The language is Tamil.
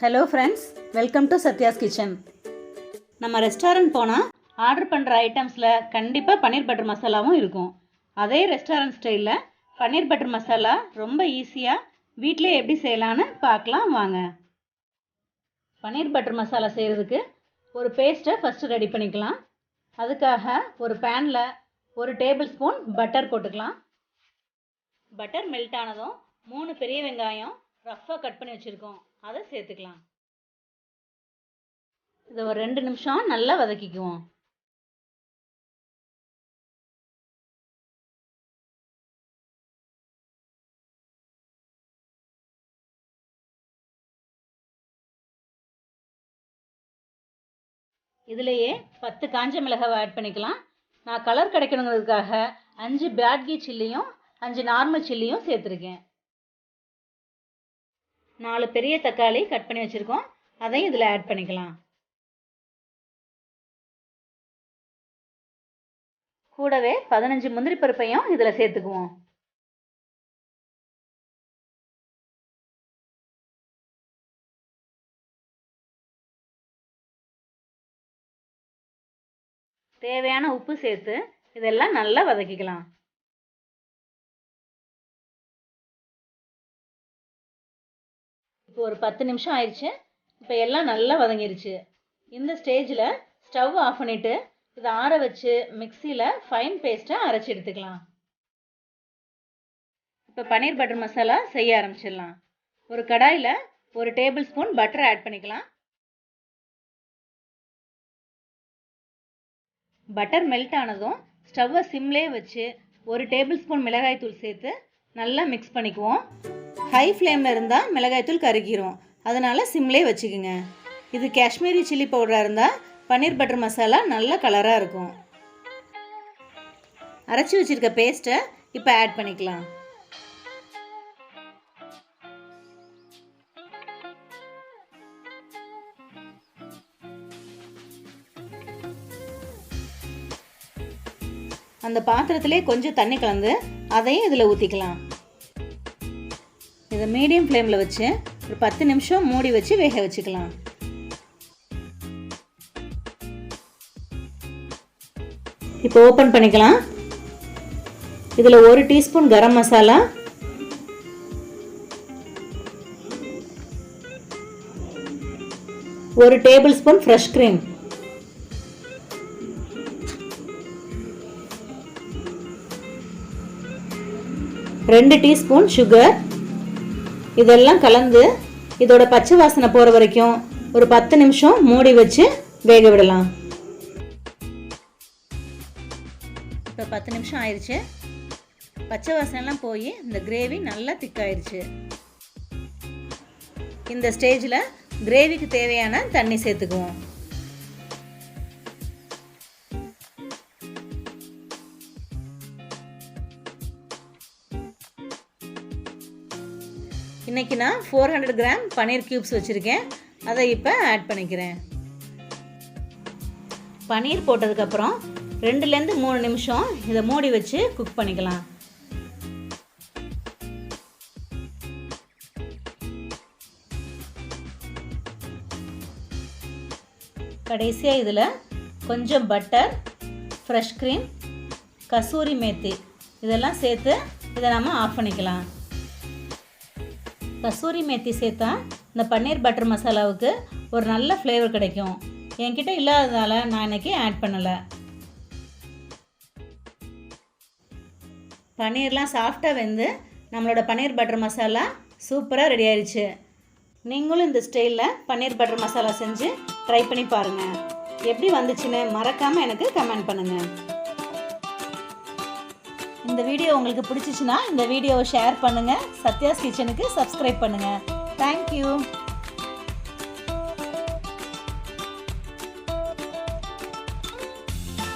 Hello friends, welcome to Sathya's kitchen. நம்ம ரெஸ்டாரண்ட் போனால் ஆர்டர் பண்ணுற ஐட்டம்ஸில் கண்டிப்பாக பன்னீர் பட்டர் மசாலாவும் இருக்கும். அதே ரெஸ்டாரண்ட் ஸ்டைலில் பன்னீர் பட்டர் மசாலா ரொம்ப ஈஸியாக வீட்டிலே எப்படி செய்யலான்னு பார்க்கலாம் வாங்க. பன்னீர் பட்டர் மசாலா செய்கிறதுக்கு ஒரு பேஸ்ட்டை ஃபஸ்ட்டு ரெடி பண்ணிக்கலாம். அதுக்காக ஒரு பேனில் 1 டேபிள் ஸ்பூன் பட்டர் போட்டுக்கலாம். பட்டர் மெல்ட் ஆனதும் 3 பெரிய வெங்காயம் ரஃப்பாக கட் பண்ணி வச்சுருக்கோம், அதை சேர்த்துக்கலாம். இதை ஒரு 2 நிமிஷம் நல்லா வதக்கிக்குவோம். இதுலேயே 10 காஞ்ச மிளகாவை ஆட் பண்ணிக்கலாம். நான் கலர் கிடைக்கணுங்கிறதுக்காக 5 பேட்கி சில்லியும் 5 நார்மல் சில்லியும் சேர்த்துருக்கேன். 4 பெரிய தக்காளி கட் பண்ணி வச்சுருக்கோம், அதையும் இதில் ஆட் பண்ணிக்கலாம். கூடவே 15 முந்திரி பருப்பையும் இதில் சேர்த்துக்குவோம். தேவையான உப்பு சேர்த்து இதெல்லாம் நல்லா வதக்கிக்கலாம். இப்போ ஒரு 10 நிமிஷம் ஆயிடுச்சு. இப்போ எல்லாம் நல்லா வதங்கிருச்சு. இந்த ஸ்டேஜில் ஸ்டவ் ஆஃப் பண்ணிவிட்டு இதை ஆற வச்சு மிக்சியில் ஃபைன் பேஸ்ட்டாக அரைச்சி எடுத்துக்கலாம். இப்போ பன்னீர் பட்டர் மசாலா செய்ய ஆரம்பிச்சிடலாம். ஒரு கடாயில் 1 டேபிள் ஸ்பூன் பட்டர் ஆட் பண்ணிக்கலாம். பட்டர் மெல்ட் ஆனதும் ஸ்டவ்வை சிம்லேயே வச்சு 1 டேபிள் ஸ்பூன் மிளகாய்த்தூள் சேர்த்து நல்லா மிக்ஸ் பண்ணிக்குவோம். ஹை ஃப்ளேமில் இருந்தால் மிளகாய்த்தூள் கருகிரும், அதனால் சிம்லேயே வச்சுக்குங்க. இது காஷ்மீரி சில்லி பவுடராக இருந்தால் பன்னீர் பட்டர் மசாலா நல்ல கலராக இருக்கும். அரைச்சி வச்சுருக்க பேஸ்ட்டை இப்போ ஆட் பண்ணிக்கலாம். அந்த பாத்திரத்திலே கொஞ்சம் தண்ணி கலந்து அதையும் இதில் ஊற்றிக்கலாம். இதை மீடியம் ஃப்ளேமில் வச்சு ஒரு 10 நிமிஷம் மூடி வச்சு வேக வச்சுக்கலாம். இப்போ ஓப்பன் பண்ணிக்கலாம். இதில் 1 teaspoon garam masala, 1 tablespoon fresh cream, 2 teaspoon sugar, இதெல்லாம் கலந்து இதோட பச்சை வாசனை போகிற வரைக்கும் ஒரு 10 நிமிஷம் மூடி வச்சு வேக விடலாம். இப்போ 10 நிமிஷம் ஆயிடுச்சு. பச்சை வாசனைலாம் போய் இந்த கிரேவி நல்லா திக்காயிருச்சு. இந்த ஸ்டேஜில் கிரேவிக்கு தேவையான தண்ணி சேர்த்துக்குவோம். இன்றைக்கி நான் 400 கிராம் பன்னீர் க்யூப்ஸ் வச்சுருக்கேன், அதை இப்போ ஆட் பண்ணிக்கிறேன். பன்னீர் போட்டதுக்கப்புறம் 2லேருந்து 3 நிமிஷம் இதை மூடி வச்சு குக் பண்ணிக்கலாம். கடைசியாக இதில் கொஞ்சம் butter, fresh cream, kasuri methi இதெல்லாம் சேர்த்து இதை நம்ம ஆஃப் பண்ணிக்கலாம். கசூரி மேத்தி சேர்த்தா இந்த பன்னீர் பட்டர் மசாலாவுக்கு ஒரு நல்ல ஃப்ளேவர் கிடைக்கும். என்கிட்ட இல்லாததால் நான் இன்றைக்கி ஆட் பண்ணலை. பன்னீர்லாம் சாஃப்டாக வெந்து நம்மளோட பன்னீர் பட்டர் மசாலா சூப்பராக ரெடி ஆயிடுச்சு. நீங்களும் இந்த ஸ்டைலில் பன்னீர் பட்டர் மசாலா செஞ்சு ட்ரை பண்ணி பாருங்கள். எப்படி வந்துச்சுன்னு மறக்காமல் எனக்கு கமெண்ட் பண்ணுங்கள். இந்த வீடியோ உங்களுக்கு பிடிச்சிச்சுன்னா இந்த வீடியோவை ஷேர் பண்ணுங்கள். சத்யாஸ் கிச்சனுக்கு சப்ஸ்கிரைப் பண்ணுங்கள். தேங்க்யூ.